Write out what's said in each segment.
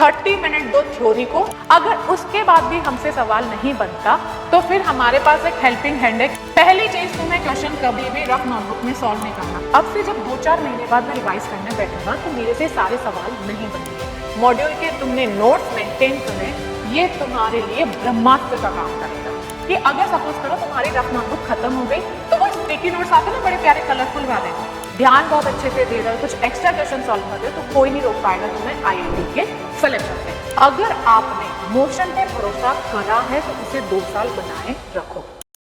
30 minute दो theory को। अगर उसके बाद भी हमसे सवाल नहीं बनता तो फिर हमारे पास एक हेल्पिंग हैंड है। पहली चीज, तुम्हें क्वेश्चन कभी भी रफ नोटबुक में सॉल्व नहीं करना। अब से जब 2-4 महीने बाद मैं रिवाइज करने बैठूंगा तो मेरे से सारे सवाल नहीं बनेंगे। मॉड्यूल के तुमने नोट्स मेंटेन करें, ये तुम्हारे लिए ब्रह्मास्त्र का काम करेगा। कि अगर सपोज करो तुम्हारी रफ नोटबुक खत्म हो गई तो वो स्टिकी नोट्स आते हैं ना बड़े प्यारे कलरफुल वाले, ध्यान बहुत अच्छे से दे रहे हो, कुछ एक्स्ट्रा क्वेश्चन सॉल्व कर रहे हो तो कोई नहीं रोक पाएगा तुम्हें आईआईटी के सिलेक्शन से। अगर आपने मोशन पे भरोसा करा है तो उसे 2 साल बनाए रखो।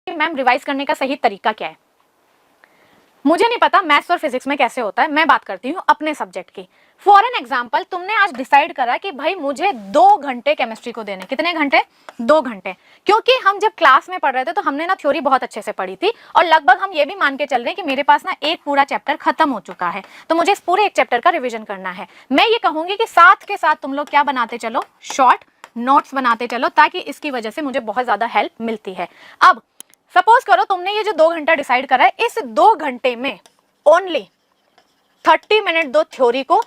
मैम रिवाइज करने का सही तरीका क्या है? मुझे नहीं पता मैथ्स और फिजिक्स में कैसे होता है, मैं बात करती हूँ अपने सब्जेक्ट की। फॉर एन एग्जाम्पल, तुमने आज डिसाइड करा कि भाई मुझे 2 घंटे केमिस्ट्री को देने। कितने घंटे? 2 घंटे। क्योंकि हम जब क्लास में पढ़ रहे थे तो हमने ना थ्योरी बहुत अच्छे से पढ़ी थी और लगभग हम ये भी मान के चल रहे हैं कि मेरे पास ना एक पूरा चैप्टर खत्म हो चुका है, तो मुझे इस पूरे एक चैप्टर का रिविजन करना है। मैं ये कहूंगी कि साथ के साथ तुम लोग क्या बनाते चलो, शॉर्ट नोट्स बनाते चलो, ताकि इसकी वजह से मुझे बहुत ज्यादा हेल्प मिलती है। अब सपोज करो तुमने ये जो 2 घंटा डिसाइड करा है, इस 2 घंटे में ओनली 30 मिनट दो थ्योरी को,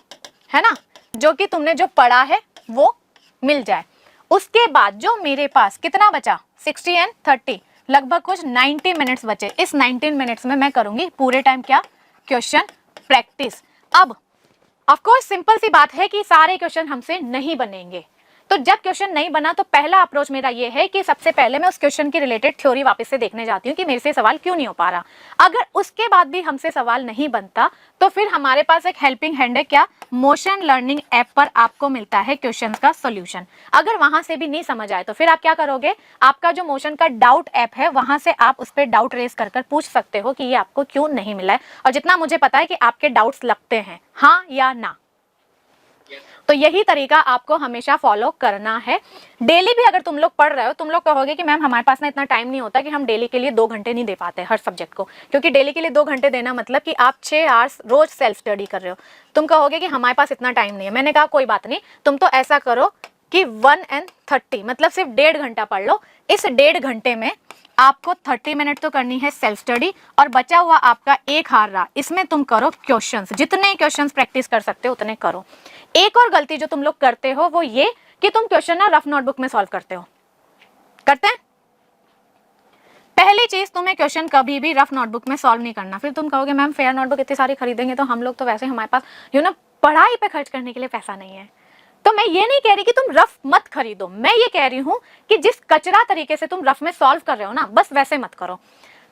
है ना, जो कि तुमने जो पढ़ा है वो मिल जाए। उसके बाद जो मेरे पास कितना बचा, 60 एंड 30, लगभग कुछ 90 मिनट्स बचे। इस 19 मिनट्स में मैं करूंगी पूरे टाइम क्या, क्वेश्चन प्रैक्टिस। अब ऑफ कोर्स सिंपल सी बात है कि सारे क्वेश्चन हमसे नहीं बनेंगे, तो जब क्वेश्चन नहीं बना तो पहला अप्रोच मेरा ये है कि सबसे पहले मैं उस क्वेश्चन की रिलेटेड थ्योरी वापस से देखने जाती हूँ कि मेरे से सवाल क्यों नहीं हो पा रहा। अगर उसके बाद भी हमसे सवाल नहीं बनता तो फिर हमारे पास एक हेल्पिंग हैंड है, क्या, मोशन लर्निंग ऐप पर आपको मिलता है क्वेश्चन का सोल्यूशन। अगर वहां से भी नहीं समझ आए तो फिर आप क्या करोगे, आपका जो मोशन का डाउट ऐप है वहां से आप उस पर डाउट रेज कर पूछ सकते हो कि ये आपको क्यों नहीं मिला है। और जितना मुझे पता है कि आपके डाउट्स लगते हैं, हाँ या ना, तो यही तरीका आपको हमेशा फॉलो करना है। डेली भी अगर तुम लोग पढ़ रहे हो, तुम लोग कहोगे कि मैम हमारे पास ना इतना टाइम नहीं होता कि हम डेली के लिए 2 घंटे नहीं दे पाते हर सब्जेक्ट को, क्योंकि डेली के लिए 2 घंटे देना मतलब कि आप 6 आवर्स रोज सेल्फ स्टडी कर रहे हो। तुम कहोगे कि हमारे पास इतना टाइम नहीं है। मैंने कहा कोई बात नहीं, तुम तो ऐसा करो कि 1 and 30 मतलब सिर्फ 1.5 घंटा पढ़ लो। इस 1.5 घंटे में आपको 30 मिनट तो करनी है सेल्फ स्टडी और बचा हुआ आपका 1 हार रहा, इसमें तुम करो क्वेश्चंस। जितने क्वेश्चंस प्रैक्टिस कर सकते हो उतने करो। एक और गलती जो तुम लोग करते हो वो ये कि तुम क्वेश्चन ना रफ नोटबुक में सॉल्व करते हो। करते हैं? पहली चीज, तुम्हें क्वेश्चन कभी भी रफ नोटबुक में सॉल्व नहीं करना। फिर तुम कहोगे मैम फेयर नोटबुक इतनी सारी खरीदेंगे तो हम लोग तो वैसे हमारे पास पढ़ाई पे खर्च करने के लिए पैसा नहीं है। तो मैं ये नहीं कह रही कि तुम रफ मत खरीदो, मैं ये कह रही हूं कि जिस कचरा तरीके से तुम रफ में सॉल्व कर रहे हो ना, बस वैसे मत करो।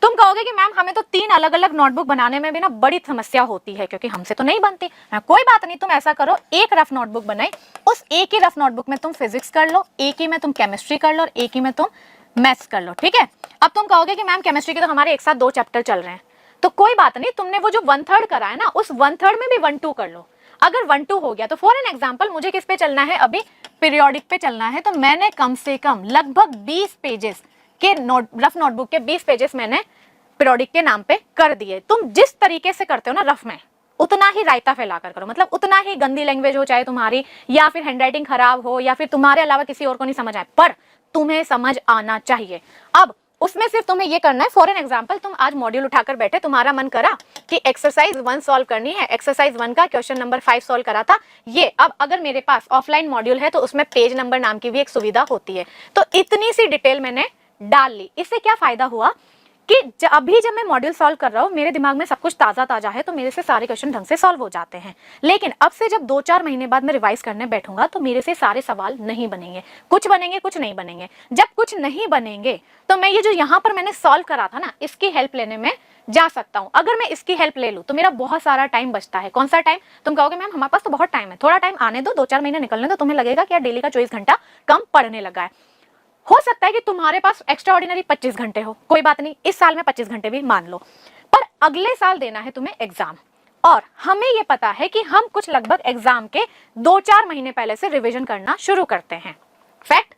तुम कहोगे कि मैम हमें तो 3 अलग अलग नोटबुक बनाने में भी ना बड़ी समस्या होती है क्योंकि हमसे तो नहीं बनती। कोई बात नहीं, तुम ऐसा करो, एक रफ नोटबुक बनाई, उस एक ही रफ नोटबुक में तुम फिजिक्स कर लो, एक ही में तुम केमिस्ट्री कर लो और एक ही में तुम मैथ्स कर लो, ठीक है। अब तुम कहोगे कि मैम केमिस्ट्री के तो हमारे एक साथ 2 चैप्टर चल रहे हैं, तो कोई बात नहीं, तुमने वो जो 1/3 करा है ना, उस 1/3 में भी 1-2 कर लो। अगर 1-2 हो गया तो फॉर एन एग्जाम्पल मुझे किस पे चलना है, अभी पीरियोडिक पे चलना है, तो मैंने कम से कम लगभग 20 पेजेस के रफ नोटबुक के 20 पेजेस मैंने पीरियोडिक के नाम पे कर दिए। तुम जिस तरीके से करते हो ना रफ में, उतना ही रायता फैलाकर करो, मतलब उतना ही गंदी लैंग्वेज हो चाहे तुम्हारी, या फिर हैंडराइटिंग खराब हो, या फिर तुम्हारे अलावा किसी और को नहीं समझ आए, पर तुम्हें समझ आना चाहिए। अब उसमें सिर्फ तुम्हें ये करना है, फॉर एन एग्जाम्पल तुम आज मॉड्यूल उठाकर बैठे, तुम्हारा मन करा कि एक्सरसाइज 1 सॉल्व करनी है, एक्सरसाइज 1 का क्वेश्चन नंबर 5 सॉल्व करा था ये। अब अगर मेरे पास ऑफलाइन मॉड्यूल है तो उसमें पेज नंबर नाम की भी एक सुविधा होती है, तो इतनी सी डिटेल मैंने डाल ली। इससे क्या फायदा हुआ कि अभी जब मैं मॉड्यूल सॉल्व कर रहा हूँ मेरे दिमाग में सब कुछ ताज़ा ताज़ा है, तो मेरे से सारे क्वेश्चन ढंग से सॉल्व हो जाते हैं। लेकिन अब से जब 2-4 महीने बाद मैं रिवाइज करने बैठूंगा तो मेरे से सारे सवाल नहीं बनेंगे, कुछ बनेंगे कुछ नहीं बनेंगे। जब कुछ नहीं बनेंगे तो मैं ये जो यहाँ पर मैंने सॉल्व करा था ना, इसकी हेल्प लेने में जा सकता हूँ। अगर मैं इसकी हेल्प ले लूँ तो मेरा बहुत सारा टाइम बचता है। कौन सा टाइम? तुम कहोगे मैम हमारे पास तो बहुत टाइम है, थोड़ा टाइम आने दो, 2-4 महीने निकलने दो, तुम्हें लगेगा कि यार डेली का 24 घंटा कम पढ़ने लगा है। हो सकता है कि तुम्हारे पास एक्स्ट्रा ऑर्डिनरी 25 घंटे हो, कोई बात नहीं, इस साल में 25 घंटे भी मान लो, पर अगले साल देना है तुम्हें एग्जाम, और हमें ये पता है कि हम कुछ लगभग एग्जाम के 2-4 महीने पहले से रिवीजन करना शुरू करते हैं। फैक्ट,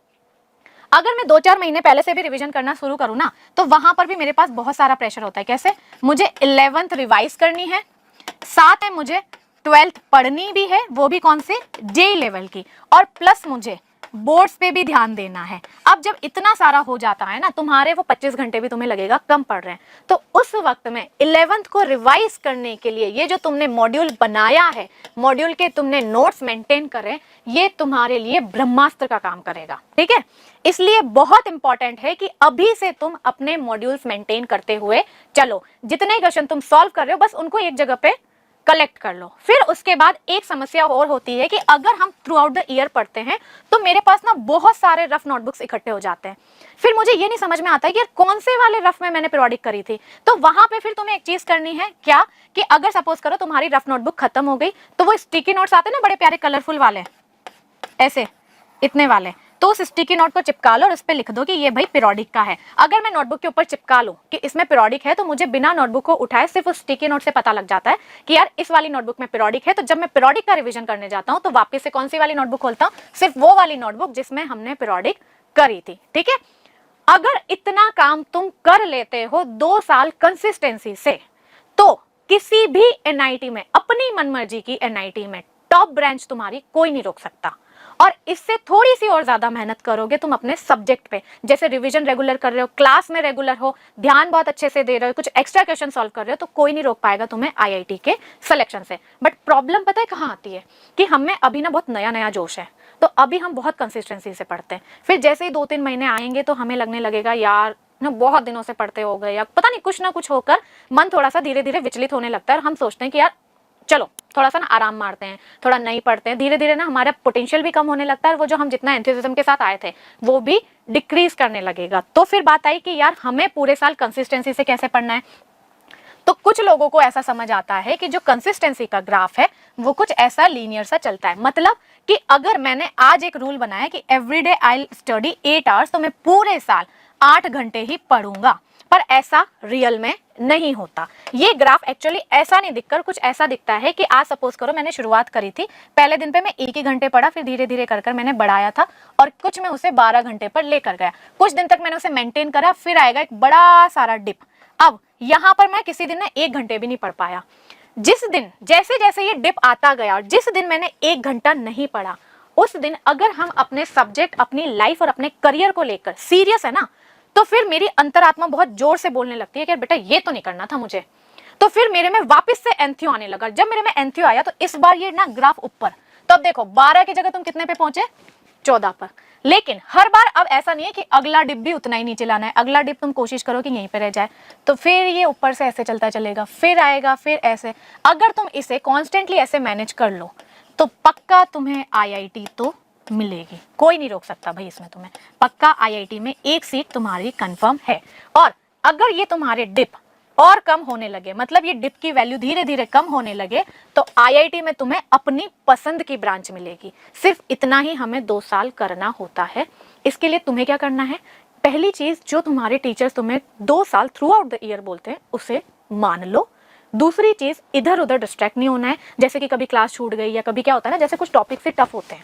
अगर मैं 2-4 महीने पहले से भी रिवीजन करना शुरू करूँ ना, तो वहां पर भी मेरे पास बहुत सारा प्रेशर होता है। कैसे? मुझे 11th रिवाइज करनी है, साथ में मुझे 12th पढ़नी भी है, वो भी कौन से, जे लेवल की, और प्लस मुझे बोर्ड्स पे भी ध्यान देना है। अब जब इतना सारा हो जाता है ना, तुम्हारे वो 25 घंटे भी तुम्हें लगेगा कम पड़ रहे हैं, तो उस वक्त में 11th को रिवाइज करने के लिए ये जो तुमने मॉड्यूल बनाया है, मॉड्यूल के तुमने नोट्स मेंटेन करें, ये तुम्हारे लिए ब्रह्मास्त्र का काम करेगा। ठीक है, इसलिए बहुत इंपॉर्टेंट है कि अभी से तुम अपने मॉड्यूल्स मेंटेन करते हुए चलो। जितने क्वेश्चन तुम सॉल्व कर रहे हो बस उनको एक जगह पे कलेक्ट कर लो। फिर उसके बाद एक समस्या और होती है कि अगर हम थ्रू आउट द ईयर पढ़ते हैं तो मेरे पास ना बहुत सारे रफ नोटबुक्स इकट्ठे हो जाते हैं। फिर मुझे ये नहीं समझ में आता है कि यार कौन से वाले रफ में मैंने पीरियोडिक करी थी। तो वहां पे फिर तुम्हें एक चीज करनी है क्या, कि अगर सपोज करो तुम्हारी रफ नोटबुक खत्म हो गई, तो वो स्टिकी नोट्स आते हैं ना बड़े प्यारे कलरफुल वाले, ऐसे इतने वाले, तो उस स्टिकी नोट को चिपका लो और उस पे लिख दो कि ये भाई पीरियोडिक का है। अगर मैं नोटबुक के ऊपर चिपका लूं कि इसमें पीरियोडिक है, तो मुझे बिना नोटबुक को उठाए सिर्फ उस स्टिकी नोट से पता लग जाता है कि यार इस वाली नोटबुक में पीरियोडिक है। तो जब मैं पीरियोडिक का रिवीजन करने जाता हूं तो वापस से कौन सी वाली नोटबुक खोलता हूं, सिर्फ वो वाली नोटबुक जिसमें हमने पीरियोडिक करी थी। ठीक है, अगर इतना काम तुम कर लेते हो 2 साल कंसिस्टेंसी से, तो किसी भी एनआईटी में, अपनी मनमर्जी की एनआईटी में टॉप ब्रांच तुम्हारी कोई नहीं रोक सकता। और इससे थोड़ी सी और ज्यादा मेहनत करोगे तुम अपने सब्जेक्ट पे, जैसे रिवीजन रेगुलर कर रहे हो, क्लास में रेगुलर हो, ध्यान बहुत अच्छे से दे रहे हो, कुछ एक्स्ट्रा क्वेश्चन सॉल्व कर रहे हो, तो कोई नहीं रोक पाएगा तुम्हें आईआईटी के सिलेक्शन से। बट प्रॉब्लम पता है कहाँ आती है, कि हमें अभी ना बहुत नया नया जोश है, तो अभी हम बहुत कंसिस्टेंसी से पढ़ते हैं। फिर जैसे ही 2-3 महीने आएंगे तो हमें लगने लगेगा यार ना बहुत दिनों से पढ़ते हो गए, या पता नहीं कुछ ना कुछ होकर मन थोड़ा सा धीरे धीरे विचलित होने लगता है और हम सोचते हैं कि यार चलो थोड़ा सा ना आराम मारते हैं, थोड़ा नहीं पढ़ते हैं। धीरे धीरे ना हमारा पोटेंशियल भी कम होने लगता है और वो जो हम जितना एंथुसिज्म के साथ आए थे वो भी डिक्रीज करने लगेगा। तो फिर बात आई कि यार हमें पूरे साल कंसिस्टेंसी से कैसे पढ़ना है। तो कुछ लोगों को ऐसा समझ आता है कि जो कंसिस्टेंसी का ग्राफ है वो कुछ ऐसा लीनियर सा चलता है, मतलब कि अगर मैंने आज एक रूल बनाया कि एवरीडे आई स्टडी 8 आवर्स, तो मैं पूरे साल 8 घंटे ही पढ़ूंगा। पर ऐसा रियल में नहीं होता। ये ग्राफ एक्चुअली ऐसा नहीं दिखकर कुछ ऐसा दिखता है कि आज सपोज करो मैंने शुरुआत करी थी, पहले दिन पे मैं 1 ही घंटे पढ़ा, फिर धीरे धीरे कर मैंने बढ़ाया था और कुछ मैं उसे 12 घंटे पर लेकर गया। कुछ दिन तक मैंने उसे मेंटेन करा, फिर आएगा एक बड़ा सारा डिप। अब यहाँ पर मैं किसी दिन ना 1 घंटे भी नहीं पढ़ पाया। जिस दिन जैसे जैसे ये डिप आता गया और जिस दिन मैंने 1 घंटा नहीं पढ़ा, उस दिन अगर हम अपने सब्जेक्ट, अपनी लाइफ और अपने करियर को लेकर सीरियस है ना, तो फिर मेरी अंतरात्मा बहुत जोर से बोलने लगती है कि बेटा ये तो नहीं करना था मुझे। तो फिर मेरे में वापस से एंथियो आने लगा। जब मेरे में एंथियो आया तो इस बार ये ना ग्राफ ऊपर, तो अब देखो 12 की जगह तुम कितने पे पहुंचे, 14 पर। लेकिन हर बार अब ऐसा नहीं है कि अगला डिप भी उतना ही नीचे लाना है, अगला डिप तुम कोशिश करो कि यहीं पे रह जाए, तो फिर ये ऊपर से ऐसे चलता चलेगा, फिर आएगा, फिर ऐसे। अगर तुम इसे कॉन्स्टेंटली ऐसे मैनेज कर लो तो पक्का तुम्हें आईआईटी तो मिलेगी, कोई नहीं रोक सकता भाई इसमें तुम्हें। पक्का आईआईटी में 1 सीट तुम्हारी कंफर्म है। और अगर ये तुम्हारे डिप और कम होने लगे, मतलब ये डिप की वैल्यू धीरे धीरे कम होने लगे, तो आईआईटी में तुम्हें अपनी पसंद की ब्रांच मिलेगी। सिर्फ इतना ही हमें 2 साल करना होता है। इसके लिए तुम्हें क्या करना है, पहली चीज जो तुम्हारे टीचर्स तुम्हें 2 साल थ्रू आउट द ईयर बोलते हैं उसे मान लो। दूसरी चीज, इधर उधर डिस्ट्रैक्ट नहीं होना है। जैसे कि कभी क्लास छूट गई या कभी क्या होता है ना, जैसे कुछ टॉपिक से टफ होते हैं।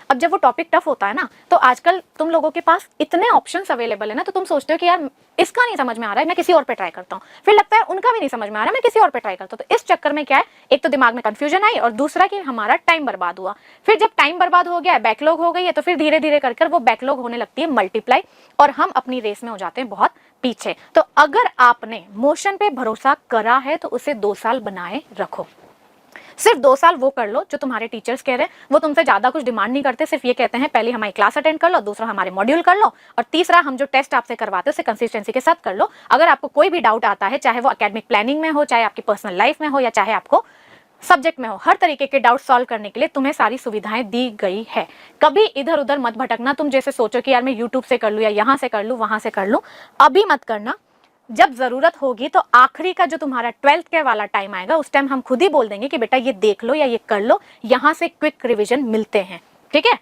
अब जब वो टॉपिक टफ होता है ना, तो आजकल तुम लोगों के पास इतने ऑप्शंस अवेलेबल है ना, तो तुम सोचते हो कि यार इसका नहीं समझ में आ रहा है, मैं किसी और पे ट्राई करता हूँ। फिर लगता है उनका भी नहीं समझ में आ रहा है, मैं किसी और पे ट्राई करता हूँ। तो इस चक्कर में क्या है, एक तो दिमाग में कंफ्यूजन आई और दूसरा कि हमारा टाइम बर्बाद हुआ। फिर जब टाइम बर्बाद हो गया है, बैकलॉग हो गई है, तो फिर धीरे धीरे कर वो बैकलॉग होने लगती है मल्टीप्लाई और हम अपनी रेस में हो जाते हैं बहुत पीछे। तो अगर आपने मोशन पे भरोसा करा है तो उसे 2 साल बनाए रखो। सिर्फ 2 साल वो कर लो जो तुम्हारे टीचर्स कह रहे हैं। वो तुमसे ज्यादा कुछ डिमांड नहीं करते, सिर्फ ये कहते हैं पहले हमारी क्लास अटेंड कर लो, दूसरा हमारे मॉड्यूल कर लो, और तीसरा हम जो टेस्ट आपसे करवाते हैं उसे कंसिस्टेंसी के साथ कर लो। अगर आपको कोई भी डाउट आता है, चाहे वो एकेडमिक प्लानिंग में हो, चाहे आपकी पर्सनल लाइफ में हो, या चाहे आपको सब्जेक्ट में हो, हर तरीके के डाउट सॉल्व करने के लिए तुम्हें सारी सुविधाएं दी गई है। कभी इधर उधर मत भटकना। तुम जैसे सोचो कि यार मैं यूट्यूब से कर लूँ या यहाँ से कर लूँ, वहां से कर लूँ, अभी मत करना। जब जरूरत होगी तो आखिरी का जो तुम्हारा 12th के वाला टाइम आएगा, उस टाइम हम खुद ही बोल देंगे कि बेटा ये देख लो या ये कर लो, यहाँ से क्विक रिवीजन मिलते हैं। ठीक है।